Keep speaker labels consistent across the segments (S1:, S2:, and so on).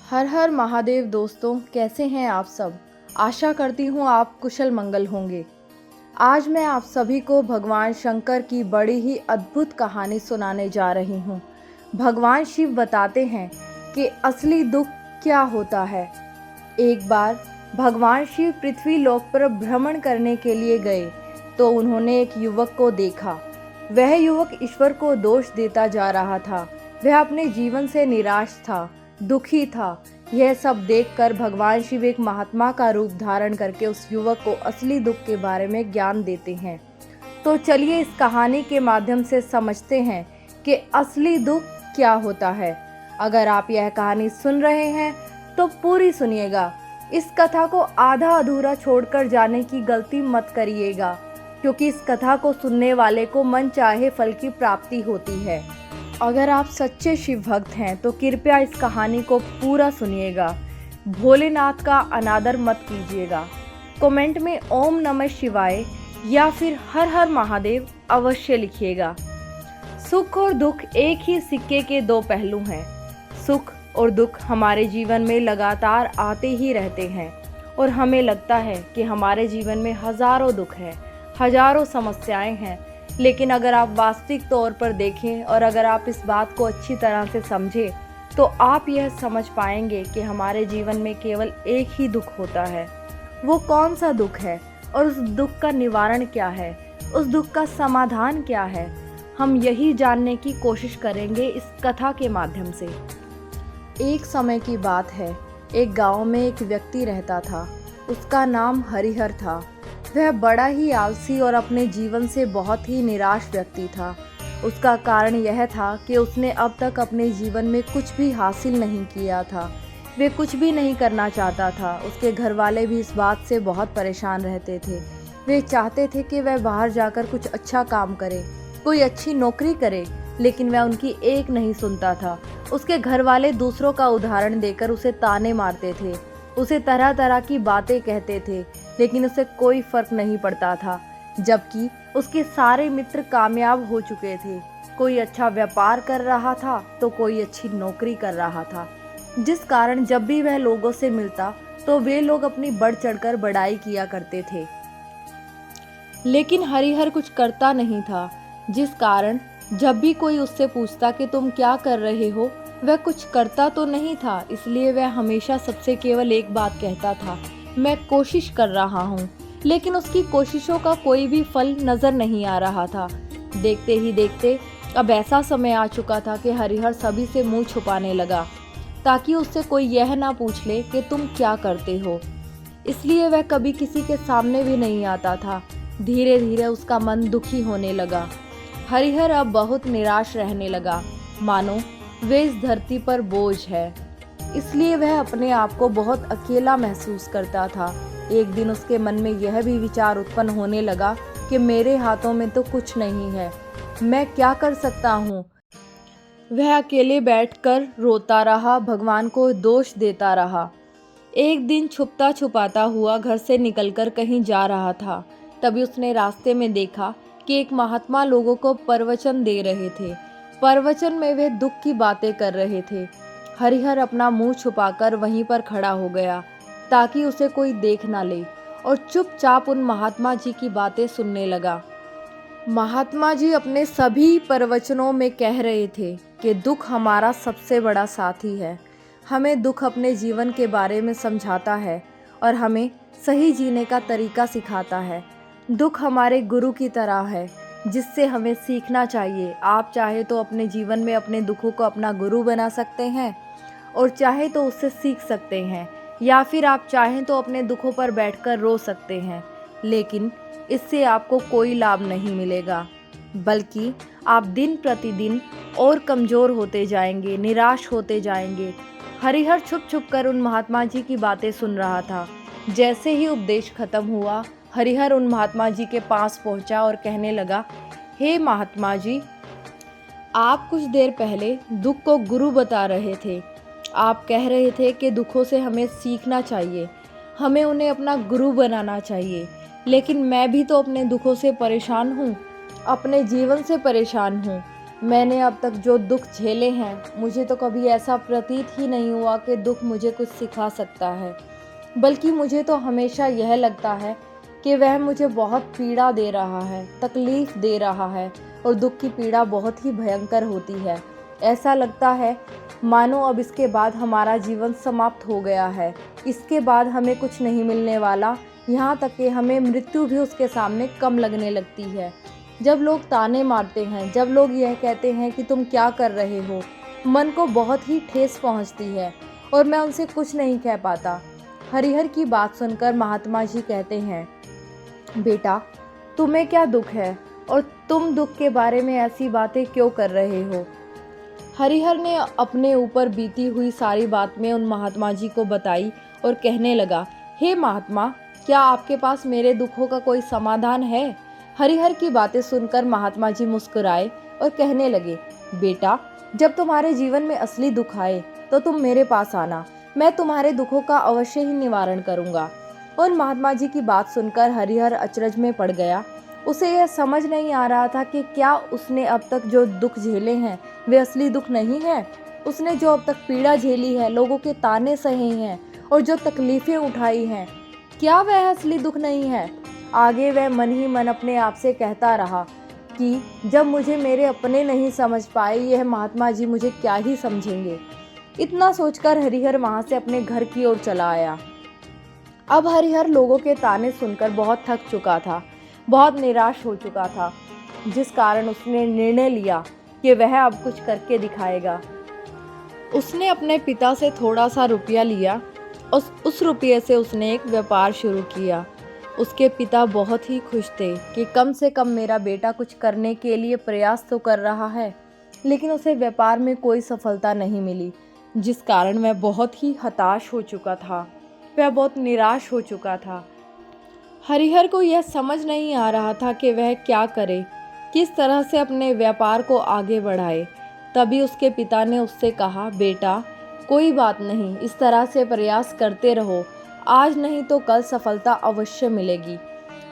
S1: हर हर महादेव दोस्तों, कैसे हैं आप सब। आशा करती हूँ आप कुशल मंगल होंगे। आज मैं आप सभी को भगवान शंकर की बड़ी ही अद्भुत कहानी सुनाने जा रही हूँ। भगवान शिव बताते हैं कि असली दुख क्या होता है। एक बार भगवान शिव पृथ्वी लोक पर भ्रमण करने के लिए गए तो उन्होंने एक युवक को देखा। वह युवक ईश्वर को दोष देता जा रहा था। वह अपने जीवन से निराश था, दुखी था। यह सब देखकर भगवान शिव एक महात्मा का रूप धारण करके उस युवक को असली दुख के बारे में ज्ञान देते हैं। तो चलिए इस कहानी के माध्यम से समझते हैं कि असली दुख क्या होता है। अगर आप यह कहानी सुन रहे हैं तो पूरी सुनिएगा। इस कथा को आधा अधूरा छोड़कर जाने की गलती मत करिएगा, क्योंकि इस कथा को सुनने वाले को मन चाहे फल की प्राप्ति होती है। अगर आप सच्चे शिव भक्त हैं तो कृपया इस कहानी को पूरा सुनिएगा। भोलेनाथ का अनादर मत कीजिएगा। कमेंट में ओम नमः शिवाय या फिर हर हर महादेव अवश्य लिखिएगा। सुख और दुख एक ही सिक्के के दो पहलू हैं। सुख और दुख हमारे जीवन में लगातार आते ही रहते हैं और हमें लगता है कि हमारे जीवन में हजारों दुख हैं, हजारों समस्याएं हैं। लेकिन अगर आप वास्तविक तौर पर देखें और अगर आप इस बात को अच्छी तरह से समझें तो आप यह समझ पाएंगे कि हमारे जीवन में केवल एक ही दुख होता है। वो कौन सा दुख है और उस दुख का निवारण क्या है, उस दुख का समाधान क्या है, हम यही जानने की कोशिश करेंगे इस कथा के माध्यम से। एक समय की बात है, एक गांव में एक व्यक्ति रहता था। उसका नाम हरिहर था। वह बड़ा ही आलसी और अपने जीवन से बहुत ही निराश व्यक्ति था। उसका कारण यह था कि उसने अब तक अपने जीवन में कुछ भी हासिल नहीं किया था। वे कुछ भी नहीं करना चाहता था। उसके घर वाले भी इस बात से बहुत परेशान रहते थे। वे चाहते थे कि वह बाहर जाकर कुछ अच्छा काम करे, कोई अच्छी नौकरी करे, लेकिन वह उनकी एक नहीं सुनता था। उसके घर वाले दूसरों का उदाहरण देकर उसे ताने मारते थे, उसे तरह तरह की बातें कहते थे, लेकिन उसे कोई फर्क नहीं पड़ता था। जबकि उसके सारे मित्र कामयाब हो चुके थे। कोई अच्छा व्यापार कर रहा था तो कोई अच्छी नौकरी कर रहा था, जिस कारण जब भी वह लोगों से मिलता तो वे लोग अपनी बढ़ चढ़कर बड़ाई किया करते थे। लेकिन हरिहर कुछ करता नहीं था, जिस कारण जब भी कोई उससे पूछता कि तुम क्या कर रहे हो, वह कुछ करता तो नहीं था। इसलिए वह हमेशा सबसे केवल एक बात कहता था, मैं कोशिश कर रहा हूँ। लेकिन उसकी कोशिशों का कोई भी फल नजर नहीं आ रहा था। देखते ही देखते अब ऐसा समय आ चुका था कि हरिहर सभी से मुंह छुपाने लगा, ताकि उससे कोई यह ना पूछ ले कि तुम क्या करते हो। इसलिए वह कभी किसी के सामने भी नहीं आता था। धीरे धीरे उसका मन दुखी होने लगा। हरिहर अब बहुत निराश रहने लगा, मानो वे इस धरती पर बोझ है। इसलिए वह अपने आप को बहुत अकेला महसूस करता था। एक दिन उसके मन में यह भी विचार उत्पन्न होने लगा कि मेरे हाथों में तो कुछ नहीं है, मैं क्या कर सकता हूँ। वह अकेले बैठकर रोता रहा, भगवान को दोष देता रहा। एक दिन छुपता छुपाता हुआ घर से निकलकर कहीं जा रहा था। तभी उसने रास्ते में देखा कि एक महात्मा लोगों को प्रवचन दे रहे थे। प्रवचन में वे दुख की बातें कर रहे थे। हरिहर अपना मुंह छुपाकर वहीं पर खड़ा हो गया, ताकि उसे कोई देख ना ले, और चुपचाप उन महात्मा जी की बातें सुनने लगा। महात्मा जी अपने सभी प्रवचनों में कह रहे थे कि दुख हमारा सबसे बड़ा साथी है। हमें दुख अपने जीवन के बारे में समझाता है और हमें सही जीने का तरीका सिखाता है। दुख हमारे गुरु की तरह है, जिससे हमें सीखना चाहिए। आप चाहे तो अपने जीवन में अपने दुखों को अपना गुरु बना सकते हैं और चाहे तो उससे सीख सकते हैं, या फिर आप चाहें तो अपने दुखों पर बैठकर रो सकते हैं। लेकिन इससे आपको कोई लाभ नहीं मिलेगा, बल्कि आप दिन प्रतिदिन और कमज़ोर होते जाएंगे, निराश होते जाएंगे। हरिहर छुप छुप कर उन महात्मा जी की बातें सुन रहा था। जैसे ही उपदेश खत्म हुआ, हरिहर उन महात्मा जी के पास पहुंचा और कहने लगा, हे महात्मा जी, आप कुछ देर पहले दुख को गुरु बता रहे थे। आप कह रहे थे कि दुखों से हमें सीखना चाहिए, हमें उन्हें अपना गुरु बनाना चाहिए। लेकिन मैं भी तो अपने दुखों से परेशान हूँ, अपने जीवन से परेशान हूँ। मैंने अब तक जो दुख झेले हैं, मुझे तो कभी ऐसा प्रतीत ही नहीं हुआ कि दुख मुझे कुछ सिखा सकता है। बल्कि मुझे तो हमेशा यह लगता है कि वह मुझे बहुत पीड़ा दे रहा है, तकलीफ़ दे रहा है, और दुख की पीड़ा बहुत ही भयंकर होती है। ऐसा लगता है मानो अब इसके बाद हमारा जीवन समाप्त हो गया है। इसके बाद हमें कुछ नहीं मिलने वाला, यहाँ तक कि हमें मृत्यु भी उसके सामने कम लगने लगती है। जब लोग ताने मारते हैं, जब लोग यह कहते हैं कि तुम क्या कर रहे हो, मन को बहुत ही ठेस पहुँचती है और मैं उनसे कुछ नहीं कह पाता। हरिहर की बात सुनकर महात्मा जी कहते हैं, बेटा, तुम्हें क्या दुख है और तुम दुख के बारे में ऐसी बातें क्यों कर रहे हो? हरिहर ने अपने ऊपर बीती हुई सारी बात में उन महात्मा जी को बताई और कहने लगा, हे महात्मा, क्या आपके पास मेरे दुखों का कोई समाधान है? हरिहर की बातें सुनकर महात्मा जी मुस्कुराए और कहने लगे, बेटा, जब तुम्हारे जीवन में असली दुख आए तो तुम मेरे पास आना, मैं तुम्हारे दुखों का अवश्य ही निवारण करूंगा। और महात्मा जी की बात सुनकर हरिहर अचरज में पड़ गया। उसे यह समझ नहीं आ रहा था कि क्या उसने अब तक जो दुख झेले हैं वे असली दुख नहीं है। उसने जो अब तक पीड़ा झेली है, लोगों के ताने सहे हैं और जो तकलीफें उठाई हैं, क्या वह असली दुख नहीं है? आगे वह मन ही मन अपने आप से कहता रहा कि जब मुझे मेरे अपने नहीं समझ पाए, यह महात्मा जी मुझे क्या ही समझेंगे। इतना सोचकर हरिहर वहां से अपने घर की ओर चला आया। अब हरिहर लोगों के ताने सुनकर बहुत थक चुका था, बहुत निराश हो चुका था, जिस कारण उसने निर्णय लिया कि वह अब कुछ करके दिखाएगा। उसने अपने पिता से थोड़ा सा रुपया लिया और उस रुपये से उसने एक व्यापार शुरू किया। उसके पिता बहुत ही खुश थे कि कम से कम मेरा बेटा कुछ करने के लिए प्रयास तो कर रहा है, लेकिन उसे व्यापार में कोई सफलता नहीं मिली, जिस कारण वह बहुत ही हताश हो चुका था। वह बहुत निराश हो चुका था। हरिहर को यह समझ नहीं आ रहा था कि वह क्या करे, किस तरह से अपने व्यापार को आगे बढ़ाए। तभी उसके पिता ने उससे कहा, बेटा, कोई बात नहीं, इस तरह से प्रयास करते रहो, आज नहीं तो कल सफलता अवश्य मिलेगी।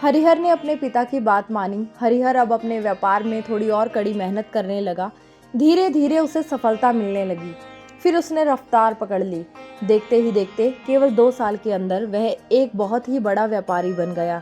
S1: हरिहर ने अपने पिता की बात मानी। हरिहर अब अपने व्यापार में थोड़ी और कड़ी मेहनत करने लगा। धीरे धीरे उसे सफलता मिलने लगी। फिर उसने रफ्तार पकड़ ली। देखते ही देखते केवल 2 साल के अंदर वह एक बहुत ही बड़ा व्यापारी बन गया।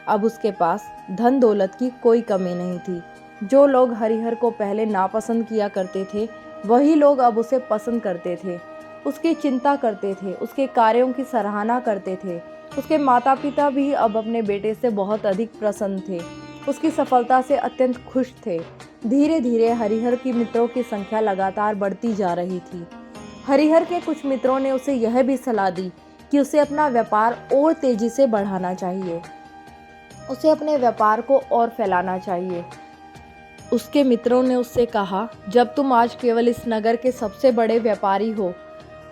S1: अब उसके पास धन दौलत की कोई कमी नहीं थी। जो लोग हरिहर को पहले नापसंद किया करते थे, वही लोग अब उसे पसंद करते थे, उसकी चिंता करते थे, उसके कार्यों की सराहना करते थे। उसके माता पिता भी अब अपने बेटे से बहुत अधिक प्रसन्न थे, उसकी सफलता से अत्यंत खुश थे। धीरे धीरे हरिहर की मित्रों की संख्या लगातार बढ़ती जा रही थी। हरिहर के कुछ मित्रों ने उसे यह भी सलाह दी कि उसे अपना व्यापार और तेजी से बढ़ाना चाहिए, उसे अपने व्यापार को और फैलाना चाहिए। उसके मित्रों ने उससे कहा, जब तुम आज केवल इस नगर के सबसे बड़े व्यापारी हो,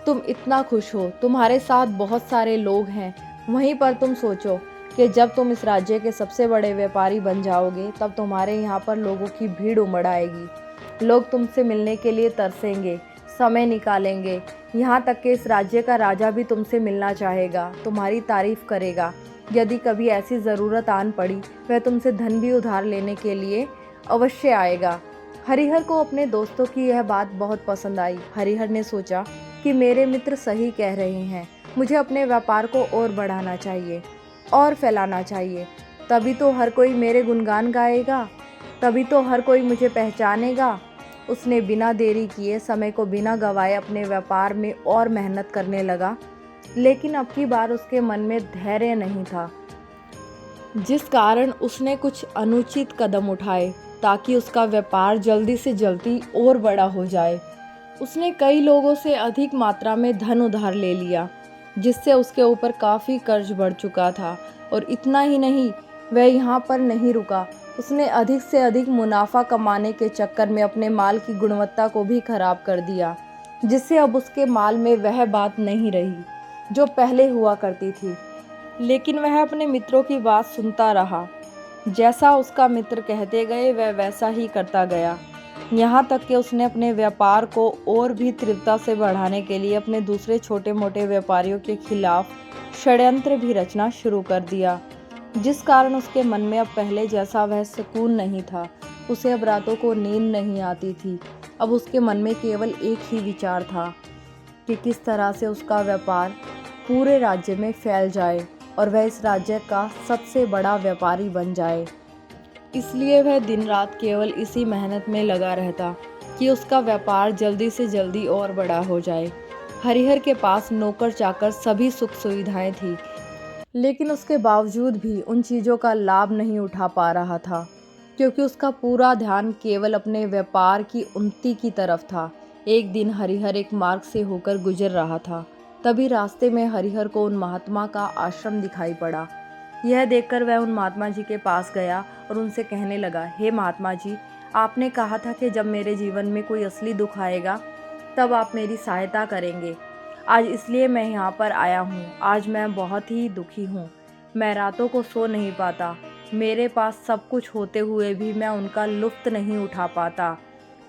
S1: तुम इतना खुश हो, तुम्हारे साथ बहुत सारे लोग हैं, वहीं पर तुम सोचो कि जब तुम इस राज्य के सबसे बड़े व्यापारी बन जाओगे, तब तुम्हारे यहाँ पर लोगों की भीड़ उमड़ आएगी। लोग तुमसे मिलने के लिए तरसेंगे, समय निकालेंगे। यहाँ तक कि इस राज्य का राजा भी तुमसे मिलना चाहेगा, तुम्हारी तारीफ करेगा। यदि कभी ऐसी ज़रूरत आन पड़ी, वह तुमसे धन भी उधार लेने के लिए अवश्य आएगा। हरिहर को अपने दोस्तों की यह बात बहुत पसंद आई। हरिहर ने सोचा कि मेरे मित्र सही कह रहे हैं, मुझे अपने व्यापार को और बढ़ाना चाहिए और फैलाना चाहिए। तभी तो हर कोई मेरे गुणगान गाएगा, तभी तो हर कोई मुझे पहचानेगा। उसने बिना देरी किए, समय को बिना गंवाए अपने व्यापार में और मेहनत करने लगा। लेकिन अब की बार उसके मन में धैर्य नहीं था, जिस कारण उसने कुछ अनुचित कदम उठाए ताकि उसका व्यापार जल्दी से जल्दी और बड़ा हो जाए। उसने कई लोगों से अधिक मात्रा में धन उधार ले लिया, जिससे उसके ऊपर काफ़ी कर्ज बढ़ चुका था। और इतना ही नहीं, वह यहाँ पर नहीं रुका, उसने अधिक से अधिक मुनाफा कमाने के चक्कर में अपने माल की गुणवत्ता को भी खराब कर दिया, जिससे अब उसके माल में वह बात नहीं रही जो पहले हुआ करती थी। लेकिन वह अपने मित्रों की बात सुनता रहा। जैसा उसका मित्र कहते गए, वह वैसा ही करता गया। यहाँ तक कि उसने अपने व्यापार को और भी तीव्रता से बढ़ाने के लिए अपने दूसरे छोटे मोटे व्यापारियों के खिलाफ षड्यंत्र भी रचना शुरू कर दिया, जिस कारण उसके मन में अब पहले जैसा वह सुकून नहीं था। उसे अब रातों को नींद नहीं आती थी। अब उसके मन में केवल एक ही विचार था कि किस तरह से उसका व्यापार पूरे राज्य में फैल जाए और वह इस राज्य का सबसे बड़ा व्यापारी बन जाए। इसलिए वह दिन रात केवल इसी मेहनत में लगा रहता कि उसका व्यापार जल्दी से जल्दी और बड़ा हो जाए। हरिहर के पास नौकर चाकर सभी सुख सुविधाएं थी, लेकिन उसके बावजूद भी उन चीज़ों का लाभ नहीं उठा पा रहा था, क्योंकि उसका पूरा ध्यान केवल अपने व्यापार की उन्नति की तरफ था। एक दिन हरिहर एक मार्ग से होकर गुजर रहा था। तभी रास्ते में हरिहर को उन महात्मा का आश्रम दिखाई पड़ा। यह देखकर वह उन महात्मा जी के पास गया और उनसे कहने लगा, हे महात्मा जी, आपने कहा था कि जब मेरे जीवन में कोई असली दुख आएगा तब आप मेरी सहायता करेंगे। आज इसलिए मैं यहाँ पर आया हूँ। आज मैं बहुत ही दुखी हूँ। मैं रातों को सो नहीं पाता। मेरे पास सब कुछ होते हुए भी मैं उनका लुत्फ़ नहीं उठा पाता।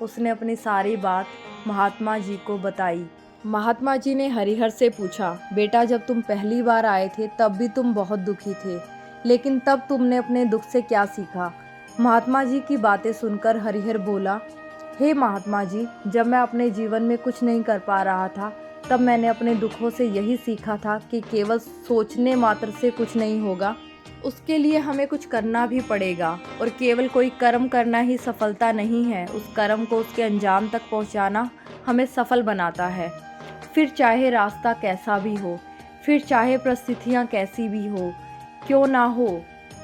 S1: उसने अपनी सारी बात महात्मा जी को बताई। महात्मा जी ने हरिहर से पूछा, बेटा, जब तुम पहली बार आए थे तब भी तुम बहुत दुखी थे, लेकिन तब तुमने अपने दुख से क्या सीखा? महात्मा जी की बातें सुनकर हरिहर बोला, हे महात्मा जी, जब मैं अपने जीवन में कुछ नहीं कर पा रहा था तब मैंने अपने दुखों से यही सीखा था कि केवल सोचने मात्र से कुछ नहीं होगा, उसके लिए हमें कुछ करना भी पड़ेगा। और केवल कोई कर्म करना ही सफलता नहीं है, उस कर्म को उसके अंजाम तक पहुंचाना हमें सफल बनाता है। फिर चाहे रास्ता कैसा भी हो, फिर चाहे परिस्थितियाँ कैसी भी हो क्यों ना हो,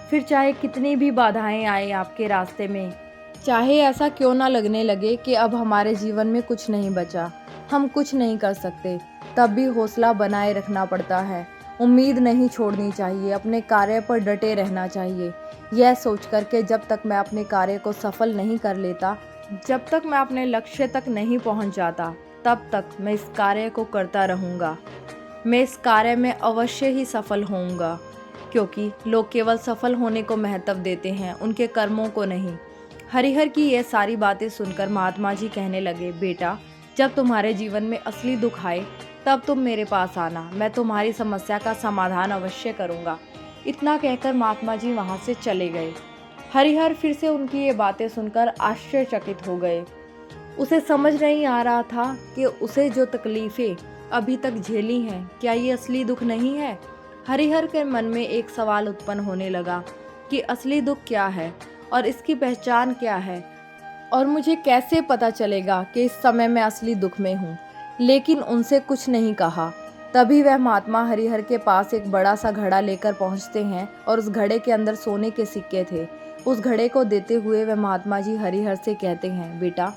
S1: फिर चाहे कितनी भी बाधाएं आए आपके रास्ते में, चाहे ऐसा क्यों ना लगने लगे कि अब हमारे जीवन में कुछ नहीं बचा, हम कुछ नहीं कर सकते, तब भी हौसला बनाए रखना पड़ता है। उम्मीद नहीं छोड़नी चाहिए, अपने कार्य पर डटे रहना चाहिए। यह सोच कर के जब तक मैं अपने कार्य को सफल नहीं कर लेता, जब तक मैं अपने लक्ष्य तक नहीं पहुंच जाता, तब तक मैं इस कार्य को करता रहूँगा। मैं इस कार्य में अवश्य ही सफल होऊंगा, क्योंकि लोग केवल सफल होने को महत्व देते हैं, उनके कर्मों को नहीं। हरिहर की यह सारी बातें सुनकर महात्मा जी कहने लगे, बेटा, जब तुम्हारे जीवन में असली दुख आए तब तुम मेरे पास आना, मैं तुम्हारी समस्या का समाधान अवश्य करूँगा। इतना कहकर महात्मा जी वहाँ से चले गए। हरिहर फिर से उनकी ये बातें सुनकर आश्चर्यचकित हो गए। उसे समझ नहीं आ रहा था कि उसे जो तकलीफ़ें अभी तक झेली हैं, क्या ये असली दुख नहीं है? हरिहर के मन में एक सवाल उत्पन्न होने लगा कि असली दुख क्या है और इसकी पहचान क्या है, और मुझे कैसे पता चलेगा कि इस समय मैं असली दुख में हूँ। लेकिन उनसे कुछ नहीं कहा। तभी वह महात्मा हरिहर के पास एक बड़ा सा घड़ा लेकर पहुँचते हैं और उस घड़े के अंदर सोने के सिक्के थे। उस घड़े को देते हुए वह महात्मा जी हरिहर से कहते हैं, बेटा,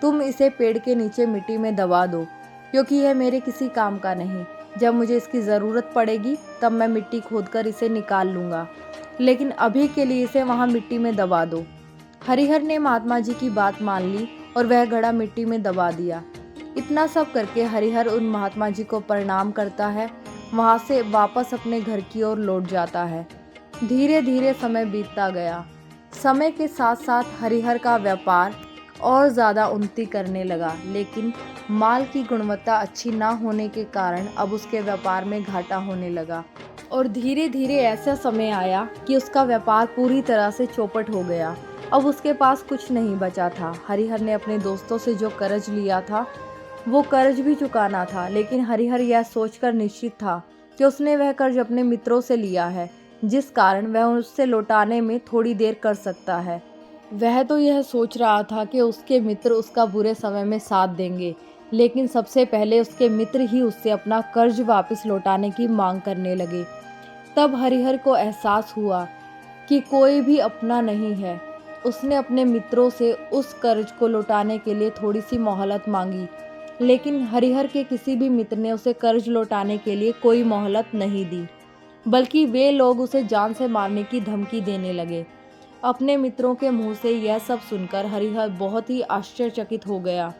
S1: तुम इसे पेड़ के नीचे मिट्टी में दबा दो, क्योंकि यह मेरे किसी काम का नहीं। जब मुझे इसकी ज़रूरत पड़ेगी तब मैं मिट्टी खोदकर इसे निकाल लूँगा, लेकिन अभी के लिए इसे वहाँ मिट्टी में दबा दो। हरिहर ने महात्मा जी की बात मान ली और वह घड़ा मिट्टी में दबा दिया। इतना सब करके हरिहर उन महात्मा जी को प्रणाम करता है, वहाँ से वापस अपने घर की ओर लौट जाता है। धीरे धीरे समय बीतता गया। समय के साथ साथ हरिहर का व्यापार और ज़्यादा उन्नति करने लगा, लेकिन माल की गुणवत्ता अच्छी ना होने के कारण अब उसके व्यापार में घाटा होने लगा। और धीरे धीरे ऐसा समय आया कि उसका व्यापार पूरी तरह से चौपट हो गया। अब उसके पास कुछ नहीं बचा था। हरिहर ने अपने दोस्तों से जो कर्ज लिया था वो कर्ज भी चुकाना था, लेकिन हरिहर यह सोचकर निश्चित था कि उसने वह कर्ज अपने मित्रों से लिया है, जिस कारण वह उससे लौटाने में थोड़ी देर कर सकता है। वह तो यह सोच रहा था कि उसके मित्र उसका बुरे समय में साथ देंगे, लेकिन सबसे पहले उसके मित्र ही उससे अपना कर्ज वापस लौटाने की मांग करने लगे। तब हरिहर को एहसास हुआ कि कोई भी अपना नहीं है। उसने अपने मित्रों से उस कर्ज को लौटाने के लिए थोड़ी सी मोहलत मांगी, लेकिन हरिहर के किसी भी मित्र ने उसे कर्ज लौटाने के लिए कोई मोहलत नहीं दी, बल्कि वे लोग उसे जान से मारने की धमकी देने लगे। अपने मित्रों के मुंह से यह सब सुनकर हरिहर बहुत ही आश्चर्यचकित हो गया।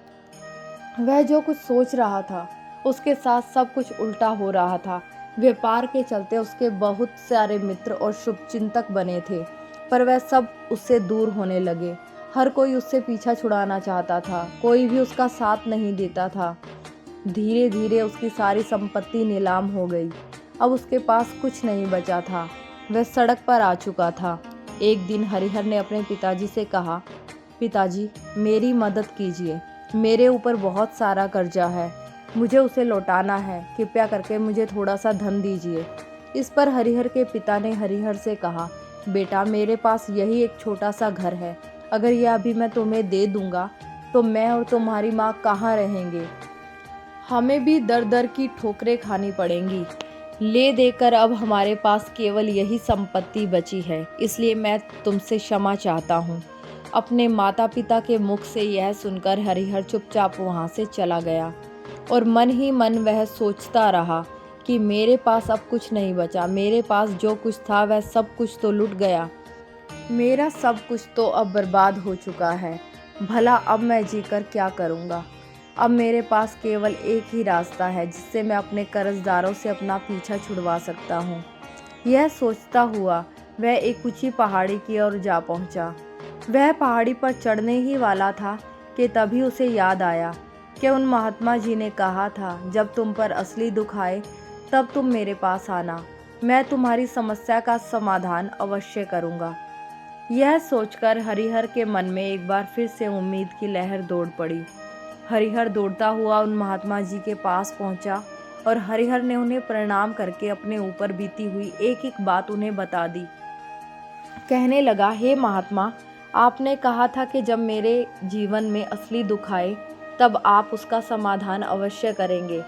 S1: वह जो कुछ सोच रहा था उसके साथ सब कुछ उल्टा हो रहा था। व्यापार के चलते उसके बहुत सारे मित्र और शुभचिंतक बने थे, पर वह सब उससे दूर होने लगे। हर कोई उससे पीछा छुड़ाना चाहता था, कोई भी उसका साथ नहीं देता था। धीरे धीरे उसकी सारी संपत्ति नीलाम हो गई। अब उसके पास कुछ नहीं बचा था। वह सड़क पर आ चुका था। एक दिन हरिहर ने अपने पिताजी से कहा, पिताजी, मेरी मदद कीजिए। मेरे ऊपर बहुत सारा कर्जा है, मुझे उसे लौटाना है। कृपया करके मुझे थोड़ा सा धन दीजिए। इस पर हरिहर के पिता ने हरिहर से कहा, बेटा, मेरे पास यही एक छोटा सा घर है। अगर यह अभी मैं तुम्हें दे दूंगा तो मैं और तुम्हारी माँ कहाँ रहेंगे? हमें भी दर दर की ठोकरें खानी पड़ेंगी। ले देकर अब हमारे पास केवल यही संपत्ति बची है, इसलिए मैं तुमसे क्षमा चाहता हूँ। अपने माता पिता के मुख से यह सुनकर हरिहर चुपचाप वहाँ से चला गया और मन ही मन वह सोचता रहा कि मेरे पास अब कुछ नहीं बचा। मेरे पास जो कुछ था वह सब कुछ तो लुट गया। मेरा सब कुछ तो अब बर्बाद हो चुका है। भला अब मैं जीकर क्या करूँगा? अब मेरे पास केवल एक ही रास्ता है जिससे मैं अपने कर्जदारों से अपना पीछा छुड़वा सकता हूँ। यह सोचता हुआ वह एक ऊंची पहाड़ी की ओर जा पहुँचा। वह पहाड़ी पर चढ़ने ही वाला था कि तभी उसे याद आया कि उन महात्मा जी ने कहा था, जब तुम पर असली दुख आए तब तुम मेरे पास आना, मैं तुम्हारी समस्या का समाधान अवश्य करूँगा। यह सोचकर हरिहर के मन में एक बार फिर से उम्मीद की लहर दौड़ पड़ी। हरिहर दौड़ता हुआ उन महात्मा जी के पास पहुंचा और हरिहर ने उन्हें प्रणाम करके अपने ऊपर बीती हुई एक एक बात उन्हें बता दी। कहने लगा, हे महात्मा, आपने कहा था कि जब मेरे जीवन में असली दुख आए तब आप उसका समाधान अवश्य करेंगे।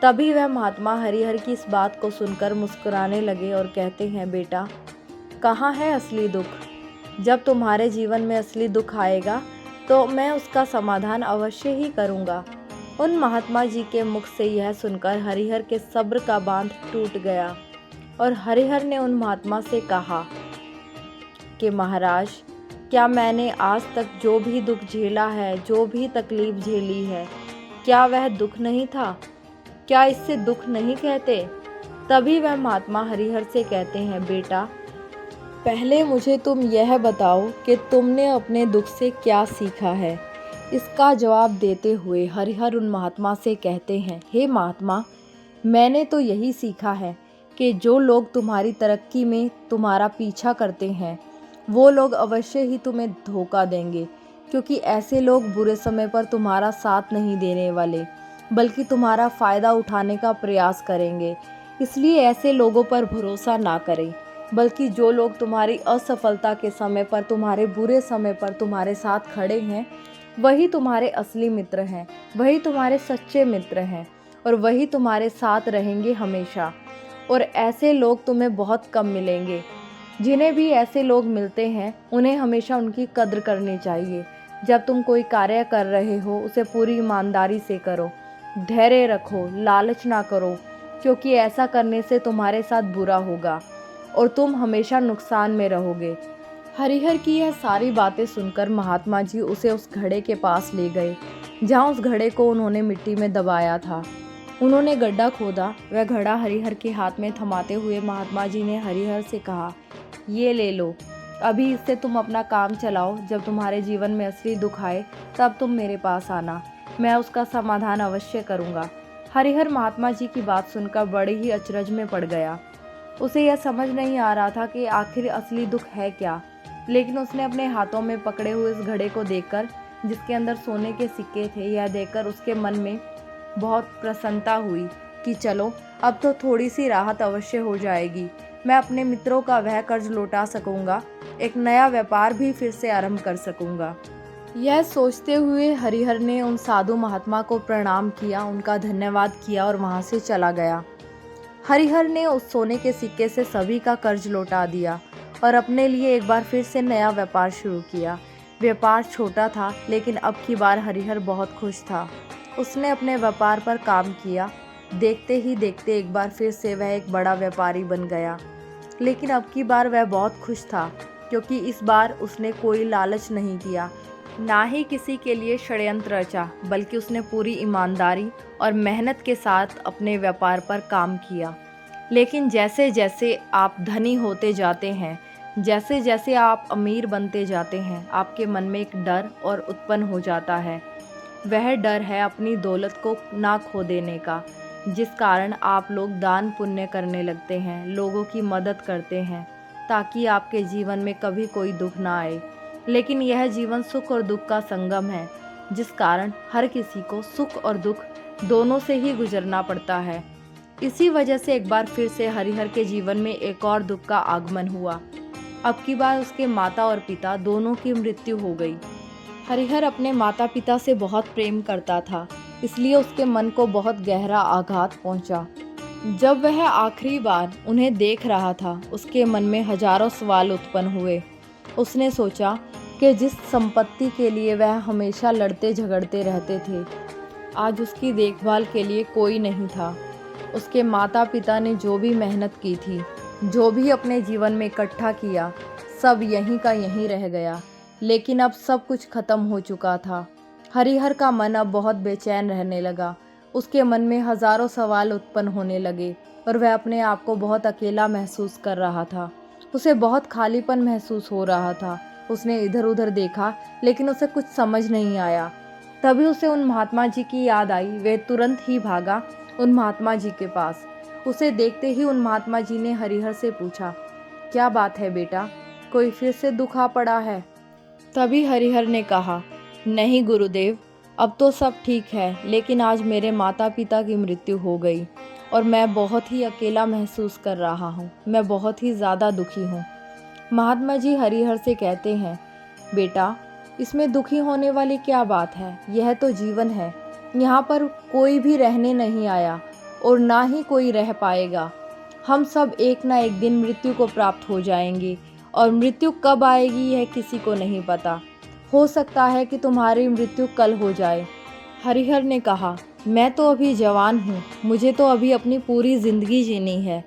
S1: तभी वह महात्मा हरिहर की इस बात को सुनकर मुस्कुराने लगे और कहते हैं, बेटा, कहाँ है असली दुख? जब तुम्हारे जीवन में असली दुख आएगा तो मैं उसका समाधान अवश्य ही करूँगा। उन महात्मा जी के मुख से यह सुनकर हरिहर के सब्र का बांध टूट गया और हरिहर ने उन महात्मा से कहा कि महाराज, क्या मैंने आज तक जो भी दुख झेला है, जो भी तकलीफ झेली है, क्या वह दुख नहीं था? क्या इससे दुख नहीं कहते? तभी वह महात्मा हरिहर से कहते हैं, बेटा, पहले मुझे तुम यह बताओ कि तुमने अपने दुख से क्या सीखा है। इसका जवाब देते हुए हरिहर उन महात्मा से कहते हैं, हे महात्मा, मैंने तो यही सीखा है कि जो लोग तुम्हारी तरक्की में तुम्हारा पीछा करते हैं वो लोग अवश्य ही तुम्हें धोखा देंगे, क्योंकि ऐसे लोग बुरे समय पर तुम्हारा साथ नहीं देने वाले बल्कि तुम्हारा फ़ायदा उठाने का प्रयास करेंगे। इसलिए ऐसे लोगों पर भरोसा ना करें, बल्कि जो लोग तुम्हारी असफलता के समय पर, तुम्हारे बुरे समय पर तुम्हारे साथ खड़े हैं, वही तुम्हारे असली मित्र हैं, वही तुम्हारे सच्चे मित्र हैं और वही तुम्हारे साथ रहेंगे हमेशा। और ऐसे लोग तुम्हें बहुत कम मिलेंगे। जिन्हें भी ऐसे लोग मिलते हैं उन्हें हमेशा उनकी कद्र करनी चाहिए। जब तुम कोई कार्य कर रहे हो उसे पूरी ईमानदारी से करो, धैर्य रखो, लालच ना करो, क्योंकि ऐसा करने से तुम्हारे साथ बुरा होगा और तुम हमेशा नुकसान में रहोगे। हरिहर की यह सारी बातें सुनकर महात्मा जी उसे उस घड़े के पास ले गए जहाँ उस घड़े को उन्होंने मिट्टी में दबाया था। उन्होंने गड्ढा खोदा। वह घड़ा हरिहर के हाथ में थमाते हुए महात्मा जी ने हरिहर से कहा, ये ले लो, अभी इससे तुम अपना काम चलाओ। जब तुम्हारे जीवन में असली दुख आए तब तुम मेरे पास आना, मैं उसका समाधान अवश्य करूँगा। हरिहर महात्मा जी की बात सुनकर बड़े ही अचरज में पड़ गया। उसे यह समझ नहीं आ रहा था कि आखिर असली दुख है क्या, लेकिन उसने अपने हाथों में पकड़े हुए इस घड़े को देखकर, जिसके अंदर सोने के सिक्के थे, यह देखकर उसके मन में बहुत प्रसन्नता हुई कि चलो अब तो थोड़ी सी राहत अवश्य हो जाएगी। मैं अपने मित्रों का वह कर्ज लौटा सकूंगा, एक नया व्यापार भी फिर से आरंभ कर सकूंगा। यह सोचते हुए हरिहर ने उन साधु महात्मा को प्रणाम किया, उनका धन्यवाद किया और वहाँ से चला गया। हरिहर ने उस सोने के सिक्के से सभी का कर्ज लौटा दिया और अपने लिए एक बार फिर से नया व्यापार शुरू किया। व्यापार छोटा था, लेकिन अब की बार हरिहर बहुत खुश था। उसने अपने व्यापार पर काम किया। देखते ही देखते एक बार फिर से वह एक बड़ा व्यापारी बन गया। लेकिन अब की बार वह बहुत खुश था, क्योंकि इस बार उसने कोई लालच नहीं किया, ना ही किसी के लिए षड्यंत्र रचा, बल्कि उसने पूरी ईमानदारी और मेहनत के साथ अपने व्यापार पर काम किया। लेकिन जैसे जैसे आप धनी होते जाते हैं, जैसे जैसे आप अमीर बनते जाते हैं, आपके मन में एक डर और उत्पन्न हो जाता है। वह डर है अपनी दौलत को ना खो देने का, जिस कारण आप लोग दान पुण्य करने लगते हैं, लोगों की मदद करते हैं, ताकि आपके जीवन में कभी कोई दुख ना आए। लेकिन यह जीवन सुख और दुख का संगम है, जिस कारण हर किसी को सुख और दुख दोनों से ही गुजरना पड़ता है। इसी वजह से एक बार फिर से हरिहर के जीवन में एक और दुख का आगमन हुआ। अब की बार उसके माता और पिता दोनों की मृत्यु हो गई। हरिहर अपने माता पिता से बहुत प्रेम करता था, इसलिए उसके मन को बहुत गहरा आघात पहुंचा। जब वह आखिरी बार उन्हें देख रहा था, उसके मन में हजारों सवाल उत्पन्न हुए। उसने सोचा कि जिस संपत्ति के लिए वह हमेशा लड़ते झगड़ते रहते थे, आज उसकी देखभाल के लिए कोई नहीं था। उसके माता पिता ने जो भी मेहनत की थी, जो भी अपने जीवन में इकट्ठा किया, सब यहीं का यहीं रह गया। लेकिन अब सब कुछ खत्म हो चुका था। हरिहर का मन अब बहुत बेचैन रहने लगा। उसके मन में हजारों सवाल उत्पन्न होने लगे और वह अपने आप को बहुत अकेला महसूस कर रहा था। उसे बहुत खालीपन महसूस हो रहा था। उसने इधर उधर देखा, लेकिन उसे कुछ समझ नहीं आया। तभी उसे उन महात्मा जी की याद आई। वह तुरंत ही भागा उन महात्मा जी के पास। उसे देखते ही उन महात्मा जी ने हरिहर से पूछा, क्या बात है बेटा, कोई फिर से दुख आ पड़ा है? तभी हरिहर ने कहा, नहीं गुरुदेव, अब तो सब ठीक है, लेकिन आज मेरे माता पिता की मृत्यु हो गई और मैं बहुत ही अकेला महसूस कर रहा हूँ। मैं बहुत ही ज़्यादा दुखी हूँ। महात्मा जी हरिहर से कहते हैं, बेटा, इसमें दुखी होने वाली क्या बात है? यह तो जीवन है। यहाँ पर कोई भी रहने नहीं आया और ना ही कोई रह पाएगा। हम सब एक ना एक दिन मृत्यु को प्राप्त हो जाएंगे और मृत्यु कब आएगी यह किसी को नहीं पता। हो सकता है कि तुम्हारी मृत्यु कल हो जाए। हरिहर ने कहा, मैं तो अभी जवान हूँ, मुझे तो अभी अपनी पूरी ज़िंदगी जीनी है।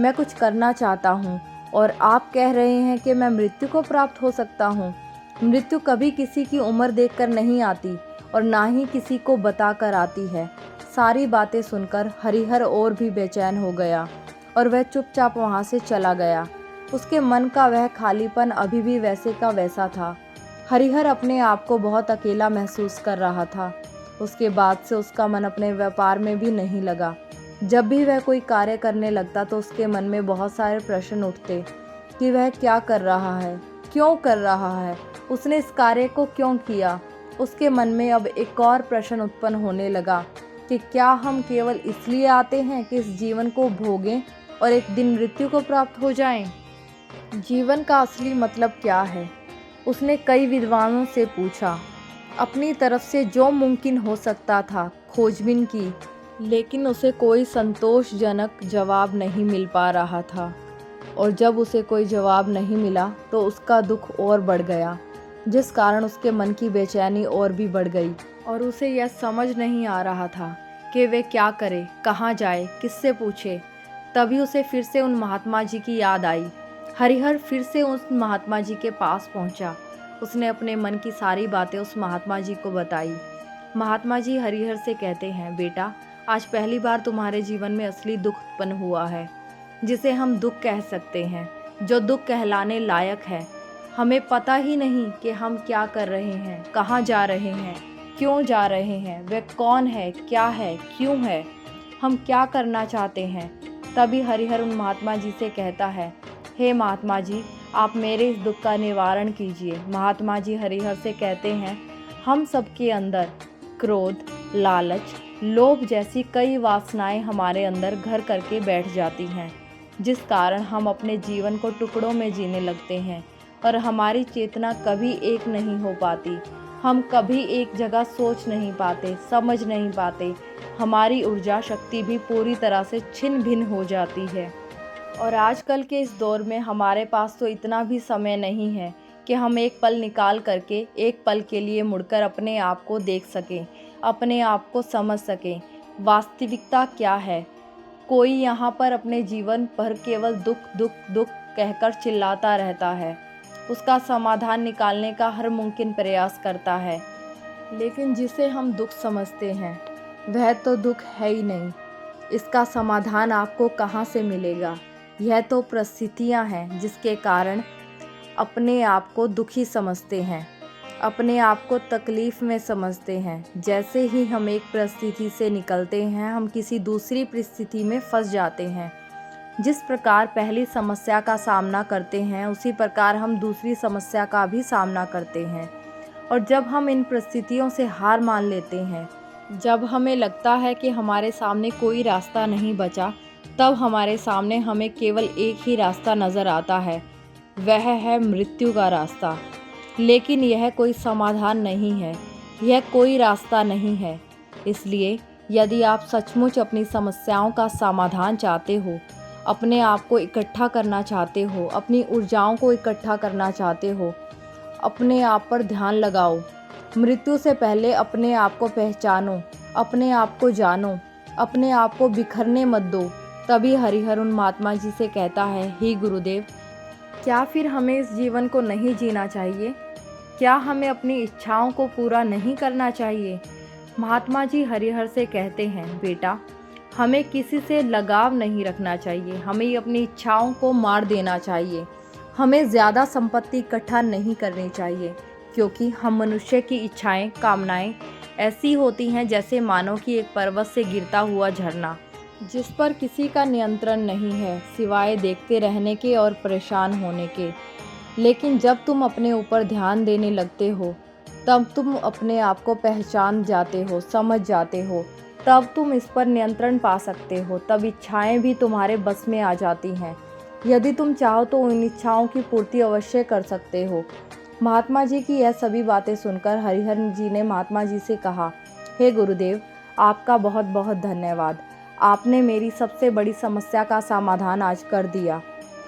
S1: मैं कुछ करना चाहता हूँ और आप कह रहे हैं कि मैं मृत्यु को प्राप्त हो सकता हूँ। मृत्यु कभी किसी की उम्र देखकर नहीं आती और ना ही किसी को बताकर आती है। सारी बातें सुनकर हरिहर और भी बेचैन हो गया और वह चुपचाप वहाँ से चला गया। उसके मन का वह खालीपन अभी भी वैसे का वैसा था। हरिहर अपने आप को बहुत अकेला महसूस कर रहा था। उसके बाद से उसका मन अपने व्यापार में भी नहीं लगा। जब भी वह कोई कार्य करने लगता तो उसके मन में बहुत सारे प्रश्न उठते कि वह क्या कर रहा है, क्यों कर रहा है, उसने इस कार्य को क्यों किया। उसके मन में अब एक और प्रश्न उत्पन्न होने लगा कि क्या हम केवल इसलिए आते हैं कि इस जीवन को भोगें और एक दिन मृत्यु को प्राप्त हो जाएं? जीवन का असली मतलब क्या है? उसने कई विद्वानों से पूछा, अपनी तरफ से जो मुमकिन हो सकता था खोजबीन की, लेकिन उसे कोई संतोषजनक जवाब नहीं मिल पा रहा था। और जब उसे कोई जवाब नहीं मिला तो उसका दुख और बढ़ गया, जिस कारण उसके मन की बेचैनी और भी बढ़ गई और उसे यह समझ नहीं आ रहा था कि वे क्या करे, कहाँ जाए, किससे पूछे। तभी उसे फिर से उन महात्मा जी की याद आई। हरिहर फिर से उस महात्मा जी के पास पहुंचा। उसने अपने मन की सारी बातें उस महात्मा जी को बताई। महात्मा जी हरिहर से कहते हैं, बेटा, आज पहली बार तुम्हारे जीवन में असली दुख उत्पन्न हुआ है, जिसे हम दुख कह सकते हैं, जो दुख कहलाने लायक है। हमें पता ही नहीं कि हम क्या कर रहे हैं, कहाँ जा रहे हैं, क्यों जा रहे हैं, वह कौन है, क्या है, क्यों है, हम क्या करना चाहते हैं। तभी हरिहर उन महात्मा जी से कहता है, हे महात्मा जी, आप मेरे इस दुख का निवारण कीजिए। महात्मा जी हरिहर से कहते हैं, हम सबके अंदर क्रोध, लालच, लोभ जैसी कई वासनाएं हमारे अंदर घर करके बैठ जाती हैं, जिस कारण हम अपने जीवन को टुकड़ों में जीने लगते हैं और हमारी चेतना कभी एक नहीं हो पाती। हम कभी एक जगह सोच नहीं पाते, समझ नहीं पाते। हमारी ऊर्जा शक्ति भी पूरी तरह से छिन्न भिन्न हो जाती है। और आजकल के इस दौर में हमारे पास तो इतना भी समय नहीं है कि हम एक पल निकाल करके एक पल के लिए मुड़कर अपने आप को देख सकें, अपने आप को समझ सकें, वास्तविकता क्या है। कोई यहाँ पर अपने जीवन भर केवल दुख दुख दुख कहकर चिल्लाता रहता है, उसका समाधान निकालने का हर मुमकिन प्रयास करता है, लेकिन जिसे हम दुख समझते हैं वह तो दुख है ही नहीं। इसका समाधान आपको कहाँ से मिलेगा? यह तो परिस्थितियाँ हैं जिसके कारण अपने आप को दुखी समझते हैं, अपने आप को तकलीफ़ में समझते हैं। जैसे ही हम एक परिस्थिति से निकलते हैं, हम किसी दूसरी परिस्थिति में फंस जाते हैं, जिस प्रकार पहली समस्या का सामना करते हैं उसी प्रकार हम दूसरी समस्या का भी सामना करते हैं। और जब हम इन परिस्थितियों से हार मान लेते हैं, जब हमें लगता है कि हमारे सामने कोई रास्ता नहीं बचा, तब हमारे सामने हमें केवल एक ही रास्ता नज़र आता है, वह है मृत्यु का रास्ता। लेकिन यह कोई समाधान नहीं है, यह कोई रास्ता नहीं है। इसलिए यदि आप सचमुच अपनी समस्याओं का समाधान चाहते हो, अपने आप को इकट्ठा करना चाहते हो, अपनी ऊर्जाओं को इकट्ठा करना चाहते हो, अपने आप पर ध्यान लगाओ। मृत्यु से पहले अपने आप को पहचानो, अपने आप को जानो, अपने आप को बिखरने मत दो। तभी हरिहर उन महात्मा जी से कहता है, हे गुरुदेव, क्या फिर हमें इस जीवन को नहीं जीना चाहिए? क्या हमें अपनी इच्छाओं को पूरा नहीं करना चाहिए? महात्मा जी हरिहर से कहते हैं, बेटा, हमें किसी से लगाव नहीं रखना चाहिए, हमें अपनी इच्छाओं को मार देना चाहिए, हमें ज़्यादा संपत्ति इकट्ठा नहीं करनी चाहिए, क्योंकि हम मनुष्य की इच्छाएं, कामनाएं ऐसी होती हैं जैसे मानव की एक पर्वत से गिरता हुआ झरना, जिस पर किसी का नियंत्रण नहीं है सिवाय देखते रहने के और परेशान होने के। लेकिन जब तुम अपने ऊपर ध्यान देने लगते हो, तब तुम अपने आप को पहचान जाते हो, समझ जाते हो, तब तुम इस पर नियंत्रण पा सकते हो, तब इच्छाएं भी तुम्हारे बस में आ जाती हैं। यदि तुम चाहो तो उन इच्छाओं की पूर्ति अवश्य कर सकते हो। महात्मा जी की यह सभी बातें सुनकर हरिहर जी ने महात्मा जी से कहा, हे गुरुदेव, आपका बहुत बहुत धन्यवाद। आपने मेरी सबसे बड़ी समस्या का समाधान आज कर दिया।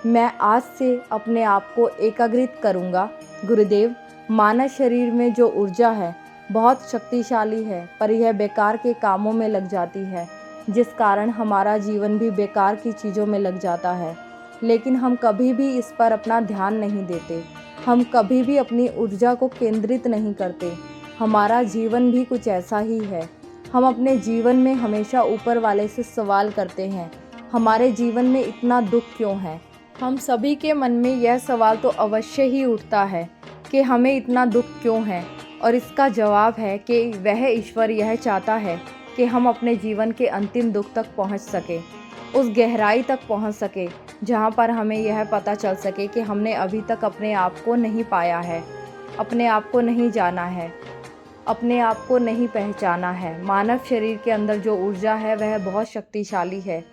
S1: मैं आज से अपने आप को एकाग्रित करूँगा। गुरुदेव, मानव शरीर में जो ऊर्जा है बहुत शक्तिशाली है, पर यह बेकार के कामों में लग जाती है, जिस कारण हमारा जीवन भी बेकार की चीज़ों में लग जाता है। लेकिन हम कभी भी इस पर अपना ध्यान नहीं देते, हम कभी भी अपनी ऊर्जा को केंद्रित नहीं करते। हमारा जीवन भी कुछ ऐसा ही है। हम अपने जीवन में हमेशा ऊपर वाले से सवाल करते हैं, हमारे जीवन में इतना दुख क्यों है? हम सभी के मन में यह सवाल तो अवश्य ही उठता है कि हमें इतना दुख क्यों है, और इसका जवाब है कि वह ईश्वर यह चाहता है कि हम अपने जीवन के अंतिम दुख तक पहुंच सके, उस गहराई तक पहुंच सके जहां पर हमें यह पता चल सके कि हमने अभी तक अपने आप को नहीं पाया है, अपने आप को नहीं जाना है, अपने आप को नहीं पहचाना है। मानव शरीर के अंदर जो ऊर्जा है वह बहुत शक्तिशाली है,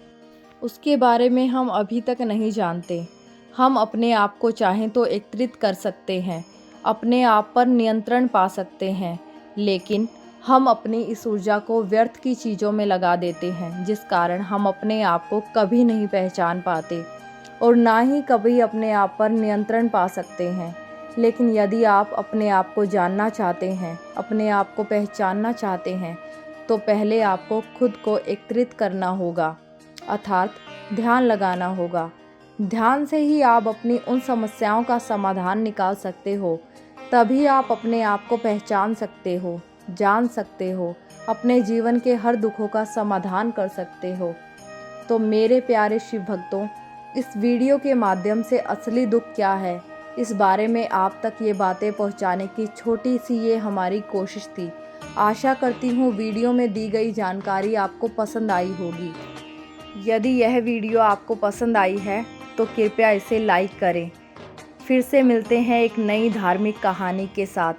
S1: उसके बारे में हम अभी तक नहीं जानते। हम अपने आप को चाहें तो एकत्रित कर सकते हैं, अपने आप पर नियंत्रण पा सकते हैं, लेकिन हम अपनी इस ऊर्जा को व्यर्थ की चीज़ों में लगा देते हैं, जिस कारण हम अपने आप को कभी नहीं पहचान पाते और ना ही कभी अपने आप पर नियंत्रण पा सकते हैं। लेकिन यदि आप अपने आप को जानना चाहते हैं, अपने आप को पहचानना चाहते हैं, तो पहले आपको खुद को एकत्रित करना होगा, अर्थात ध्यान लगाना होगा। ध्यान से ही आप अपनी उन समस्याओं का समाधान निकाल सकते हो। तभी आप अपने आप को पहचान सकते हो, जान सकते हो, अपने जीवन के हर दुखों का समाधान कर सकते हो। तो मेरे प्यारे शिव भक्तों, इस वीडियो के माध्यम से असली दुख क्या है, इस बारे में आप तक ये बातें पहुंचाने की छोटी सी ये हमारी कोशिश थी। आशा करती हूँ वीडियो में दी गई जानकारी आपको पसंद आई होगी। यदि यह वीडियो आपको पसंद आई है तो कृपया इसे लाइक करें। फिर से मिलते हैं एक नई धार्मिक कहानी के साथ।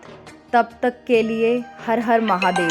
S1: तब तक के लिए हर हर महादेव।